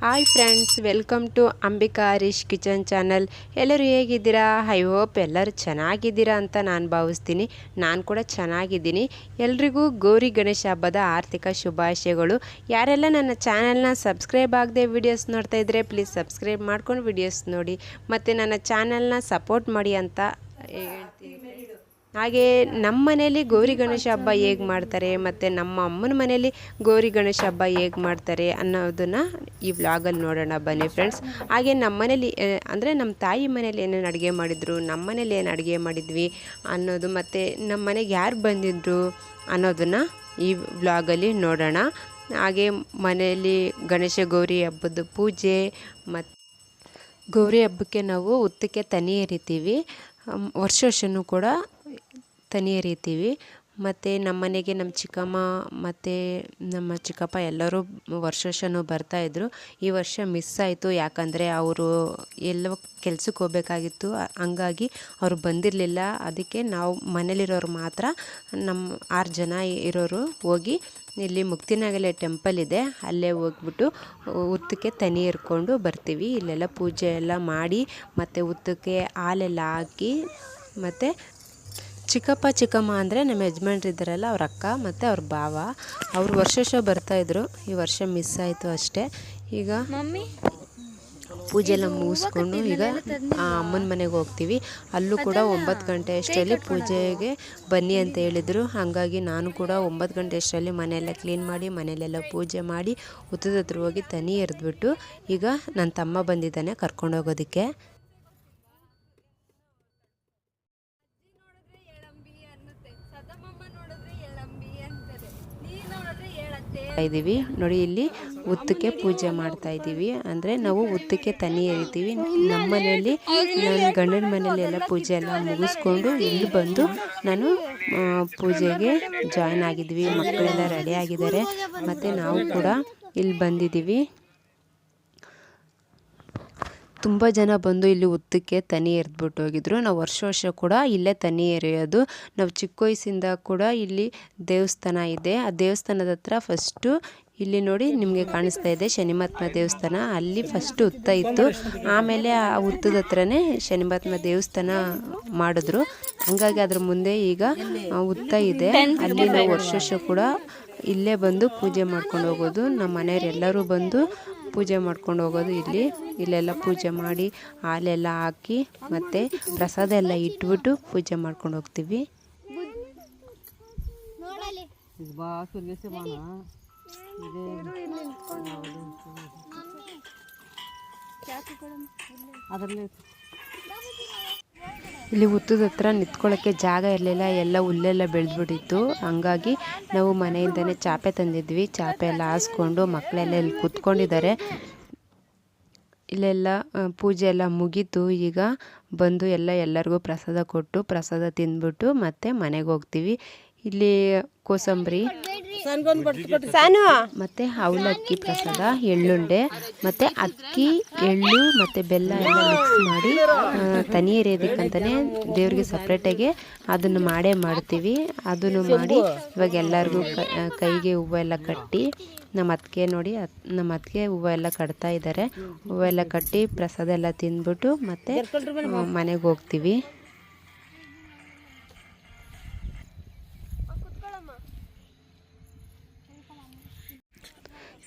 Hi friends, welcome to Ambika Harish kitchen channel. ಎಲ್ಲರೂ ಹೇಗಿದ್ದೀರಾ? I hope ಎಲ್ಲರೂ ಚೆನ್ನಾಗಿದ್ದೀರಾ ಅಂತ ನಾನು ಭಾವಿಸ್ತೀನಿ. ನಾನು ಕೂಡ ಚೆನ್ನಾಗಿದ್ದೀನಿ. ಎಲ್ರಿಗೂ ಗೌರಿ ಗಣೇಶ ಹಬ್ಬದ ಆರ್ಥಿಕ ಶುಭಾಶಯಗಳು. ಯಾರೆಲ್ಲ ನನ್ನ ಚಾನಲ್ನ ಸಬ್ಸ್ಕ್ರೈಬ್ ಆಗದೆ ವಿಡಿಯೋಸ್ ನೋಡ್ತಾ ಇದ್ದರೆ ಪ್ಲೀಸ್ ಸಬ್ಸ್ಕ್ರೈಬ್ ಮಾಡ್ಕೊಂಡು ವಿಡಿಯೋಸ್ ನೋಡಿ ಮತ್ತು ನನ್ನ ಚಾನಲ್ನ ಸಪೋರ್ಟ್ ಮಾಡಿ ಅಂತ ಹೇಳ್ತೀನಿ. ಹಾಗೆ ನಮ್ಮ ಮನೇಲಿ ಗೌರಿ ಗಣೇಶ ಹಬ್ಬ ಹೇಗೆ ಮಾಡ್ತಾರೆ ಮತ್ತು ನಮ್ಮ ಅಮ್ಮನ ಮನೇಲಿ ಗೌರಿ ಗಣೇಶ ಹಬ್ಬ ಹೇಗೆ ಮಾಡ್ತಾರೆ ಅನ್ನೋದನ್ನು ಈ ವ್ಲಾಗಲ್ಲಿ ನೋಡೋಣ ಬನ್ನಿ ಫ್ರೆಂಡ್ಸ್. ಹಾಗೆ ನಮ್ಮ ಮನೇಲಿ ಅಂದರೆ ನಮ್ಮ ತಾಯಿ ಮನೇಲಿ ಏನೇನು ಅಡುಗೆ ಮಾಡಿದರು, ನಮ್ಮ ಮನೇಲಿ ಏನು ಅಡುಗೆ ಮಾಡಿದ್ವಿ ಅನ್ನೋದು ಮತ್ತು ನಮ್ಮ ಮನೆಗೆ ಯಾರು ಬಂದಿದ್ರು ಅನ್ನೋದನ್ನು ಈ ವ್ಲಾಗಲ್ಲಿ ನೋಡೋಣ. ಹಾಗೆ ಮನೆಯಲ್ಲಿ ಗಣೇಶ ಗೌರಿ ಹಬ್ಬದ ಪೂಜೆ ಮತ್ತು ಗೌರಿ ಹಬ್ಬಕ್ಕೆ ನಾವು ಉತ್ತಕ್ಕೆ ತನಿ ಎರಿತೀವಿ. ವರ್ಷನೂ ಕೂಡ ತನಿ ಎರಿತೀವಿ. ಮತ್ತು ನಮ್ಮ ಮನೆಗೆ ನಮ್ಮ ಚಿಕ್ಕಮ್ಮ ಮತ್ತು ನಮ್ಮ ಚಿಕ್ಕಪ್ಪ ಎಲ್ಲರೂ ವರ್ಷನೂ ಬರ್ತಾಯಿದ್ರು. ಈ ವರ್ಷ ಮಿಸ್ ಆಯಿತು, ಯಾಕಂದರೆ ಅವರು ಎಲ್ಲೋ ಕೆಲ್ಸಕ್ಕೆ ಹೋಗಬೇಕಾಗಿತ್ತು, ಹಂಗಾಗಿ ಅವರು ಬಂದಿರಲಿಲ್ಲ. ಅದಕ್ಕೆ ನಾವು ಮನೇಲಿರೋರು ಮಾತ್ರ ನಮ್ಮ 6 ಜನ ಇರೋರು ಹೋಗಿ ಇಲ್ಲಿ ಮುಕ್ತಿನಾಗಲೆ ಟೆಂಪಲ್ ಇದೆ, ಅಲ್ಲೇ ಹೋಗ್ಬಿಟ್ಟು ಉತ್ತಕ್ಕೆ ತನಿ ಎರ್ಕೊಂಡು ಬರ್ತೀವಿ. ಇಲ್ಲೆಲ್ಲ ಪೂಜೆ ಎಲ್ಲ ಮಾಡಿ ಮತ್ತು ಉತ್ತಕ್ಕೆ ಹಾಲೆಲ್ಲ ಹಾಕಿ ಮತ್ತು ಚಿಕ್ಕಪ್ಪ ಚಿಕ್ಕಮ್ಮ ಅಂದರೆ ನಮ್ಮ ಯಜಮಾನ್ರು ಇದ್ದಾರಲ್ಲ, ಅವ್ರ ಅಕ್ಕ ಮತ್ತು ಅವ್ರ ಭಾವ, ಅವರು ವರ್ಷ ಬರ್ತಾಯಿದ್ರು. ಈ ವರ್ಷ ಮಿಸ್ ಆಯಿತು ಅಷ್ಟೇ. ಈಗ ಪೂಜೆ ಎಲ್ಲ ಮುಗಿಸ್ಕೊಂಡು ಈಗ ಅಮ್ಮನ ಮನೆಗೆ ಹೋಗ್ತೀವಿ. ಅಲ್ಲೂ ಕೂಡ 9 ಗಂಟೆ ಅಷ್ಟರಲ್ಲಿ ಪೂಜೆಗೆ ಬನ್ನಿ ಅಂತ ಹೇಳಿದರು. ಹಾಗಾಗಿ ನಾನು ಕೂಡ 9 ಗಂಟೆ ಅಷ್ಟರಲ್ಲಿ ಮನೆಯೆಲ್ಲ ಕ್ಲೀನ್ ಮಾಡಿ ಮನೆಯಲ್ಲೆಲ್ಲ ಪೂಜೆ ಮಾಡಿ ಉತ್ತದ ಹತ್ರ ಹೋಗಿ ತನಿ ಎರೆದ್ಬಿಟ್ಟು ಈಗ ನನ್ನ ತಮ್ಮ ಬಂದಿದ್ದಾನೆ ಕರ್ಕೊಂಡೋಗೋದಕ್ಕೆ. ಇದ್ದೀವಿ ನೋಡಿ, ಇಲ್ಲಿ ಉತ್ತಕ್ಕೆ ಪೂಜೆ ಮಾಡ್ತಾ ಇದ್ದೀವಿ. ಅಂದರೆ ನಾವು ಉತ್ತಕ್ಕೆ ತನಿ ಎರಿತೀವಿ. ನಮ್ಮ ಮನೆಯಲ್ಲಿ ನನ್ನ ಗಂಡನ ಮನೆಯಲ್ಲಿ ಎಲ್ಲ ಪೂಜೆ ಎಲ್ಲ ಮುಗಿಸ್ಕೊಂಡು ಇಲ್ಲಿ ಬಂದು ನಾನು ಪೂಜೆಗೆ ಜಾಯ್ನ್ ಆಗಿದ್ವಿ. ಮಕ್ಕಳೆಲ್ಲ ರೆಡಿ ಆಗಿದ್ದಾರೆ ಮತ್ತು ನಾವು ಕೂಡ ಇಲ್ಲಿ ಬಂದಿದ್ದೀವಿ. ತುಂಬ ಜನ ಬಂದು ಇಲ್ಲಿ ಉತ್ತಕ್ಕೆ ತನಿ ಎರೆದ್ಬಿಟ್ಟು ಹೋಗಿದ್ರು. ನಾವು ವರ್ಷ ಕೂಡ ಇಲ್ಲೇ ತನಿ ಎರೆಯೋದು. ನಾವು ಚಿಕ್ಕ ವಯಸ್ಸಿಂದ ಕೂಡ ಇಲ್ಲಿ ದೇವಸ್ಥಾನ ಇದೆ. ಆ ದೇವಸ್ಥಾನದ ಹತ್ರ ಫಸ್ಟು ಇಲ್ಲಿ ನೋಡಿ ನಿಮಗೆ ಕಾಣಿಸ್ತಾ ಇದೆ ಶನಿಮಹಾತ್ಮ ದೇವಸ್ಥಾನ, ಅಲ್ಲಿ ಫಸ್ಟ್ ಉತ್ತ ಇತ್ತು. ಆಮೇಲೆ ಆ ಉತ್ತದ ಹತ್ರನೇ ಶನಿಮಹಾತ್ಮ ದೇವಸ್ಥಾನ ಮಾಡಿದ್ರು. ಹಂಗಾಗಿ ಅದ್ರ ಮುಂದೆ ಈಗ ಉತ್ತ ಇದೆ. ಅಲ್ಲಿ ನಾವು ವರ್ಷ ಕೂಡ ಇಲ್ಲೇ ಬಂದು ಪೂಜೆ ಮಾಡ್ಕೊಂಡು ಹೋಗೋದು. ನಮ್ಮ ಮನೆಯವರೆಲ್ಲರೂ ಬಂದು ಪೂಜೆ ಮಾಡ್ಕೊಂಡು ಹೋಗೋದು. ಇಲ್ಲೆಲ್ಲ ಪೂಜೆ ಮಾಡಿ ಹಾಲೆಲ್ಲ ಹಾಕಿ ಮತ್ತು ಪ್ರಸಾದ ಎಲ್ಲ ಇಟ್ಬಿಟ್ಟು ಪೂಜೆ ಮಾಡ್ಕೊಂಡು ಹೋಗ್ತೀವಿ. ಇಲ್ಲಿ ಉತ್ತದ ಹತ್ರ ನಿಂತ್ಕೊಳ್ಳೋಕ್ಕೆ ಜಾಗ ಇರಲಿಲ್ಲ, ಎಲ್ಲ ಹುಲ್ಲೆಲ್ಲ ಬೆಳೆದ್ಬಿಟ್ಟಿತ್ತು. ಹಂಗಾಗಿ ನಾವು ಮನೆಯಿಂದನೇ ಚಾಪೆ ತಂದಿದ್ವಿ. ಚಾಪೆ ಎಲ್ಲ ಹಾಸ್ಕೊಂಡು ಮಕ್ಕಳೆಲ್ಲ ಇಲ್ಲಿ ಕೂತ್ಕೊಂಡಿದ್ದಾರೆ. ಇಲ್ಲೆಲ್ಲ ಪೂಜೆ ಎಲ್ಲ ಮುಗೀತು. ಈಗ ಬಂದು ಎಲ್ಲರಿಗೂ ಪ್ರಸಾದ ಕೊಟ್ಟು ಪ್ರಸಾದ ತಿಂದ್ಬಿಟ್ಟು ಮತ್ತೆ ಮನೆಗೆ ಹೋಗ್ತೀವಿ. ಇಲ್ಲಿ ಕೋಸಂಬರಿ ಮತ್ತು ಅವಲಕ್ಕಿ ಪ್ರಸಾದ, ಎಳ್ಳುಂಡೆ ಮತ್ತು ಅಕ್ಕಿ, ಎಳ್ಳು ಮತ್ತು ಬೆಲ್ಲ ಎಲ್ಲ ಮಿಕ್ಸ್ ಮಾಡಿ ತನಿ ಎರೆಯೋದಕ್ಕಂತಲೇ ದೇವ್ರಿಗೆ ಸಪ್ರೇಟಾಗಿ ಅದನ್ನು ಮಾಡ್ತೀವಿ. ಅದನ್ನು ಮಾಡಿ ಇವಾಗ ಎಲ್ಲರಿಗೂ ಕೈಗೆ ಹೂವೆಲ್ಲ ಕಟ್ಟಿ ನಮ್ಮ ಅತ್ತಿಗೆ ನೋಡಿ, ನಮ್ಮ ಅತ್ತಿಗೆ ಹೂವು ಎಲ್ಲ ಕಟ್ತಾ ಇದ್ದಾರೆ. ಹೂವೆಲ್ಲ ಕಟ್ಟಿ ಪ್ರಸಾದ ಎಲ್ಲ ತಿಂದ್ಬಿಟ್ಟು ಮತ್ತೆ ಮನೆಗೆ ಹೋಗ್ತೀವಿ.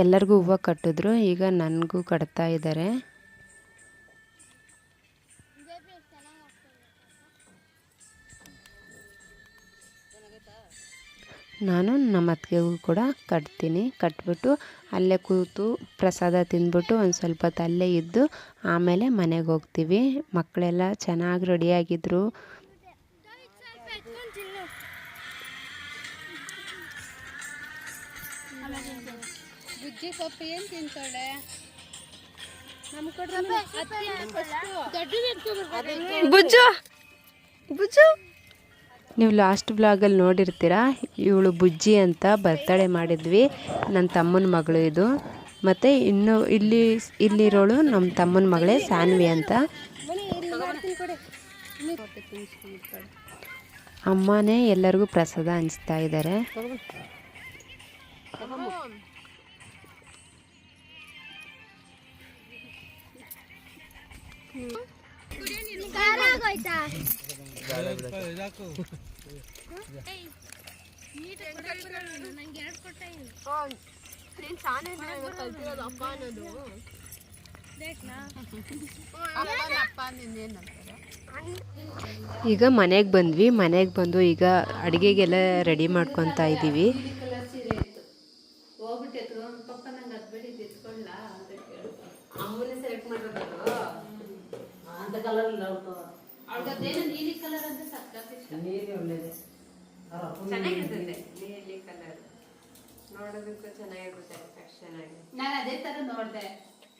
ಎಲ್ಲರಿಗೂ ಹೂವು ಕಟ್ಟಿದ್ರು. ಈಗ ನನಗೂ ಕಟ್ತಾ ಇದ್ದಾರೆ. ನಾನು ನಮ್ಮ ಅತ್ತಿಗೆಗೂ ಕೂಡ ಕಟ್ತೀನಿ. ಕಟ್ಬಿಟ್ಟು ಅಲ್ಲೇ ಕೂತು ಪ್ರಸಾದ ತಿಂದ್ಬಿಟ್ಟು ಒಂದು ಸ್ವಲ್ಪ ಹೊತ್ತು ಅಲ್ಲೇ ಇದ್ದು ಆಮೇಲೆ ಮನೆಗೆ ಹೋಗ್ತೀವಿ. ಮಕ್ಕಳೆಲ್ಲ ಚೆನ್ನಾಗಿ ರೆಡಿಯಾಗಿದ್ದರು. ನೀವು ಲಾಸ್ಟ್ ಬ್ಲಾಗಲ್ಲಿ ನೋಡಿರ್ತೀರಾ, ಇವಳು ಬುಜ್ಜಿ ಅಂತ ಬರ್ತಡೇ ಮಾಡಿದ್ವಿ. ನನ್ನ ತಮ್ಮನ ಮಗಳು ಇದು. ಮತ್ತು ಇನ್ನು ಇಲ್ಲಿರೋಳು ನಮ್ಮ ತಮ್ಮನ ಮಗಳೇ ಸಾನ್ವಿ ಅಂತ. ಅಮ್ಮನೇ ಎಲ್ಲರಿಗೂ ಪ್ರಸಾದ ಹಂಚ್ತಾ ಇದ್ದಾರೆ. ಈಗ ಮನೆಗೆ ಬಂದ್ವಿ. ಮನೆಗೆ ಬಂದು ಈಗ ಅಡುಗೆಗೆಲ್ಲ ರೆಡಿ ಮಾಡ್ಕೊತಾ ಇದ್ದೀವಿ.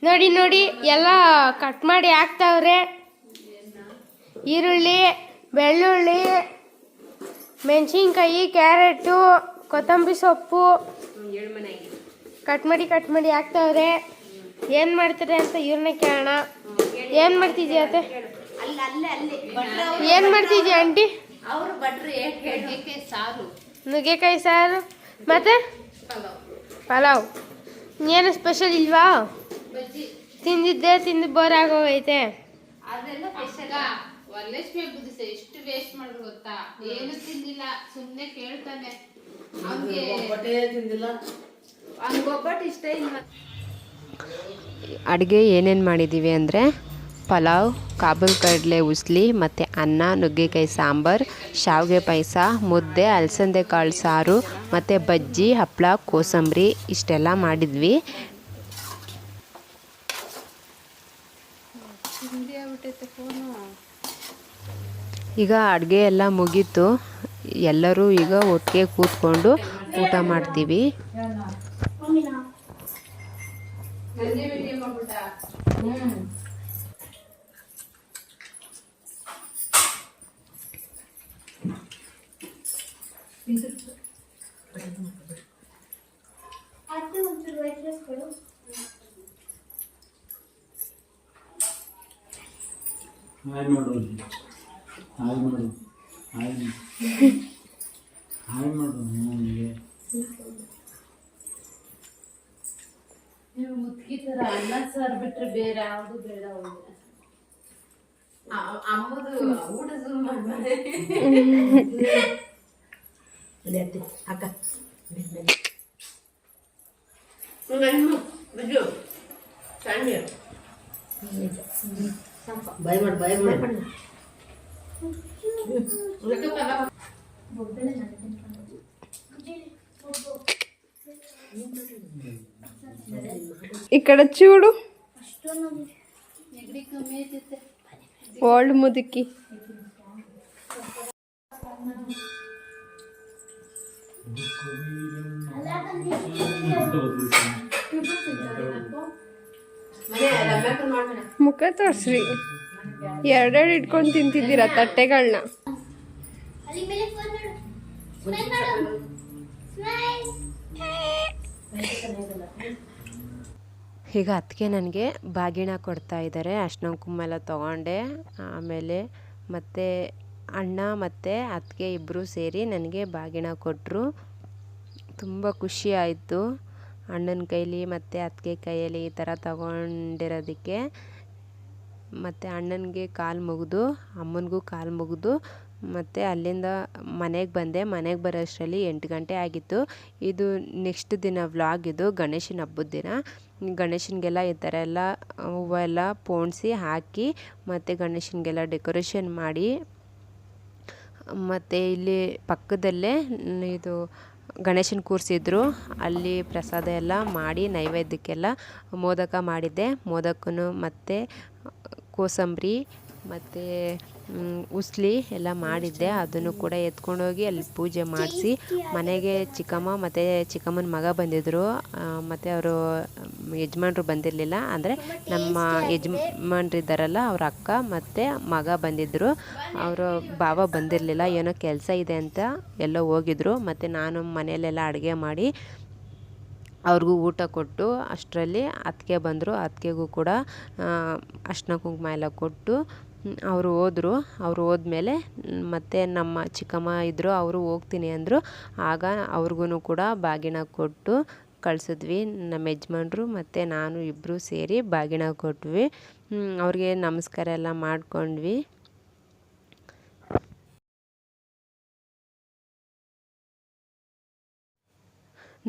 ನೋಡಿ ನೋಡಿ ಎಲ್ಲ ಕಟ್ ಮಾಡಿ ಹಾಕ್ತಾವ್ರೆ. ಈರುಳ್ಳಿ, ಬೆಳ್ಳುಳ್ಳಿ, ಮೆಣಸಿನ್ಕಾಯಿ, ಕ್ಯಾರೆಟು, ಕೊತ್ತಂಬರಿ ಸೊಪ್ಪು ಕಟ್ ಮಾಡಿ ಹಾಕ್ತಾವ್ರೆ. ಏನು ಮಾಡ್ತಾರೆ ಅಂತ ಇವ್ರನ್ನ ಕೇಳೋಣ. ಏನು ಮಾಡ್ತಿದ್ಯಾ ಅತ್ತೆ? ಏನು ಮಾಡ್ತಿದ್ಯಾ ಆಂಟಿ? ನುಗ್ಗೆಕಾಯಿ ಸಾರು ಮತ್ತೆ ಪಲಾವ್. ಏನು ಸ್ಪೆಷಲ್ ಇಲ್ವಾ? ತಿಂದು ಬೋರ್ ಆಗೋಗೈತೆ. ವರಲಕ್ಷ್ಮಿ ಹಬ್ಬದ ಎಷ್ಟು ವೇಸ್ಟ್ ಮಾಡಿದ್ರು ಗೊತ್ತಾ? ಏನು ತಿಂದಿಲ್ಲ, ಸುಮ್ಮನೆ ಕೇಳ್ತಾನೆ. ಒಬ್ಬಟ್ಟು ಇಷ್ಟ ಇಲ್ಲ. ಅಡುಗೆ ಏನೇನು ಮಾಡಿದ್ದೀವಿ ಅಂದರೆ ಪಲಾವ್, ಕಾಬೂಲ್ ಕಡಲೆ ಉಸ್ಲಿ ಮತ್ತು ಅನ್ನ, ನುಗ್ಗೆಕಾಯಿ ಸಾಂಬಾರು, ಶಾವಿಗೆ ಪಾಯಸ, ಮುದ್ದೆ, ಅಲಸಂದೆ ಕಾಳು ಸಾರು ಮತ್ತು ಬಜ್ಜಿ, ಹಪ್ಪಳ, ಕೋಸಂಬರಿ ಇಷ್ಟೆಲ್ಲ ಮಾಡಿದ್ವಿ. ಈಗ ಅಡುಗೆ ಎಲ್ಲ ಮುಗೀತು. ಎಲ್ಲರೂ ಈಗ ಒಟ್ಟಿಗೆ ಕೂತ್ಕೊಂಡು ಊಟ ಮಾಡ್ತೀವಿ. ಹಾಯ್ ಮಾಡು ನನಗೆ ನೀವು ಮುತ್ಕಿ ಥರ ಅನ್ನ ಸಾರು ಬಿಟ್ರೆ ಬೇರೆ ಯಾವುದು ಬೇಡ. ಅಮ್ಮದು ಊಟ ಶುರು ಮಾಡ್ಬಾರೆ ಅಕ್ಕ ಬಾಯ್ ಮಾಡಿ ఇక్కడ చూడు ఓల్డ్ ముదికి ಮುಖ ತೋರ್ಸ್ರಿ. ಎರಡೆರಡು ಇಟ್ಕೊಂಡು ತಿಂತಿದ್ದೀರಾ ತಟ್ಟೆಗಳನ್ನ. ಈಗ ಅದಕ್ಕೆ ನನಗೆ ಬಾಗಿಣ ಕೊಡ್ತಾ ಇದ್ದಾರೆ. ಅರ್ಶಿನ ಕುಂಕುಮ ಎಲ್ಲ ತೊಗೊಂಡೆ. ಆಮೇಲೆ ಮತ್ತು ಅಣ್ಣ ಮತ್ತು ಅತ್ತಿಗೆ ಇಬ್ಬರು ಸೇರಿ ನನಗೆ ಬಾಗಿಣ ಕೊಟ್ಟರು. ತುಂಬ ಖುಷಿ ಆಯಿತು ಅಣ್ಣನ ಕೈಲಿ ಮತ್ತು ಅತ್ತಿಗೆ ಕೈಯಲ್ಲಿ ಈ ಥರ ತಗೊಂಡಿರೋದಕ್ಕೆ. ಮತ್ತು ಅಣ್ಣನಿಗೆ ಕಾಲು ಮುಗಿದು, ಅಮ್ಮನಿಗೂ ಕಾಲು ಮುಗಿದು ಮತ್ತು ಅಲ್ಲಿಂದ ಮನೆಗೆ ಬಂದೆ. ಮನೆಗೆ ಬರೋಷ್ಟರಲ್ಲಿ 8 ಗಂಟೆ ಆಗಿತ್ತು. ಇದು ನೆಕ್ಸ್ಟ್ ದಿನ ವ್ಲಾಗ್. ಇದು ಗಣೇಶನ ಹಬ್ಬದ ದಿನ. ಗಣೇಶನಿಗೆಲ್ಲ ಈ ಥರ ಎಲ್ಲ ಹೂವೆಲ್ಲ ಪೋಣಿಸಿ ಹಾಕಿ ಮತ್ತು ಗಣೇಶನಿಗೆಲ್ಲ ಡೆಕೋರೇಷನ್ ಮಾಡಿ, ಮತ್ತು ಇಲ್ಲಿ ಪಕ್ಕದಲ್ಲೇ ಇದು ಗಣೇಶನ ಕೂರಿಸಿದ್ರು. ಅಲ್ಲಿ ಪ್ರಸಾದ ಎಲ್ಲ ಮಾಡಿ ನೈವೇದ್ಯಕ್ಕೆಲ್ಲ ಮೋದಕ ಮಾಡಿದ್ದೆ. ಮೋದಕನು ಮತ್ತು ಕೋಸಂಬರಿ ಮತ್ತು ಉಸ್ಲಿ ಎಲ್ಲ ಮಾಡಿದ್ದೆ. ಅದನ್ನು ಕೂಡ ಎತ್ಕೊಂಡೋಗಿ ಅಲ್ಲಿ ಪೂಜೆ ಮಾಡಿಸಿ ಮನೆಗೆ ಚಿಕ್ಕಮ್ಮ ಮತ್ತು ಚಿಕ್ಕಮ್ಮನ ಮಗ ಬಂದಿದ್ದರು. ಮತ್ತು ಅವರು ಯಜಮಾನ್ರು ಬಂದಿರಲಿಲ್ಲ. ಅಂದರೆ ನಮ್ಮ ಯಜಮಾನ್ರಿದ್ದಾರಲ್ಲ ಅವ್ರ ಅಕ್ಕ ಮತ್ತು ಮಗ ಬಂದಿದ್ದರು. ಅವರು ಭಾವ ಬಂದಿರಲಿಲ್ಲ, ಏನೋ ಕೆಲಸ ಇದೆ ಅಂತ ಎಲ್ಲೋ ಹೋಗಿದ್ರು. ಮತ್ತು ನಾನು ಮನೆಯಲ್ಲೆಲ್ಲ ಅಡುಗೆ ಮಾಡಿ ಅವ್ರಿಗೂ ಊಟ ಕೊಟ್ಟು ಅಷ್ಟರಲ್ಲಿ ಅತ್ತಿಗೆ ಬಂದರು. ಅತ್ತಿಗೆಗೂ ಕೂಡ ಅರ್ಶಿನ ಕುಂಕುಮ ಎಲ್ಲ ಕೊಟ್ಟು ಅವರು ಹೋದರು. ಅವರು ಹೋದ್ಮೇಲೆ ಮತ್ತು ನಮ್ಮ ಚಿಕ್ಕಮ್ಮ ಇದ್ದರು, ಅವರು ಹೋಗ್ತೀನಿ ಅಂದರು. ಆಗ ಅವ್ರಿಗೂ ಕೂಡ ಬಾಗಿನ ಕೊಟ್ಟು ಕಳಿಸಿದ್ವಿ. ನಮ್ಮ ಯಜಮಾನ್ರು ಮತ್ತು ನಾನು ಇಬ್ಬರು ಸೇರಿ ಬಾಗಿನ ಕೊಟ್ವಿ. ಅವ್ರಿಗೆ ನಮಸ್ಕಾರ ಎಲ್ಲ ಮಾಡ್ಕೊಂಡ್ವಿ.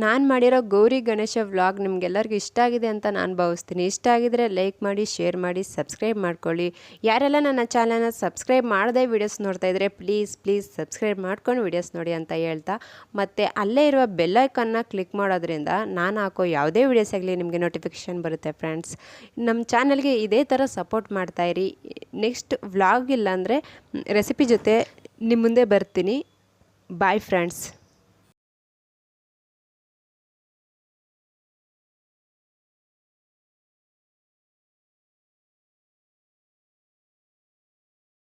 ನಾನು ಮಾಡಿರೋ ಗೌರಿ ಗಣೇಶ ವ್ಲಾಗ್ ನಿಮಗೆಲ್ಲರಿಗೂ ಇಷ್ಟ ಆಗಿದೆ ಅಂತ ನಾನು ಭಾವಿಸ್ತೀನಿ. ಇಷ್ಟ ಆಗಿದರೆ ಲೈಕ್ ಮಾಡಿ, ಶೇರ್ ಮಾಡಿ, ಸಬ್ಸ್ಕ್ರೈಬ್ ಮಾಡ್ಕೊಳ್ಳಿ. ಯಾರೆಲ್ಲ ನನ್ನ ಚಾನಲ್ನ ಸಬ್ಸ್ಕ್ರೈಬ್ ಮಾಡದೆ ವೀಡಿಯೋಸ್ ನೋಡ್ತಾ ಇದ್ದರೆ ಪ್ಲೀಸ್ ಸಬ್ಸ್ಕ್ರೈಬ್ ಮಾಡ್ಕೊಂಡು ವೀಡಿಯೋಸ್ ನೋಡಿ ಅಂತ ಹೇಳ್ತಾ, ಮತ್ತು ಅಲ್ಲೇ ಇರುವ ಬೆಲ್ ಐಕಾನ್ನ ಕ್ಲಿಕ್ ಮಾಡೋದ್ರಿಂದ ನಾನು ಹಾಕೋ ಯಾವುದೇ ವೀಡಿಯೋಸ್ ಆಗಲಿ ನಿಮಗೆ ನೋಟಿಫಿಕೇಷನ್ ಬರುತ್ತೆ ಫ್ರೆಂಡ್ಸ್. ನಮ್ಮ ಚಾನಲ್ಗೆ ಇದೇ ಥರ ಸಪೋರ್ಟ್ ಮಾಡ್ತಾಯಿರಿ. ನೆಕ್ಸ್ಟ್ ವ್ಲಾಗ್ ಇಲ್ಲಾಂದರೆ ರೆಸಿಪಿ ಜೊತೆ ನಿಮ್ಮ ಮುಂದೆ ಬರ್ತೀನಿ. Bye friends.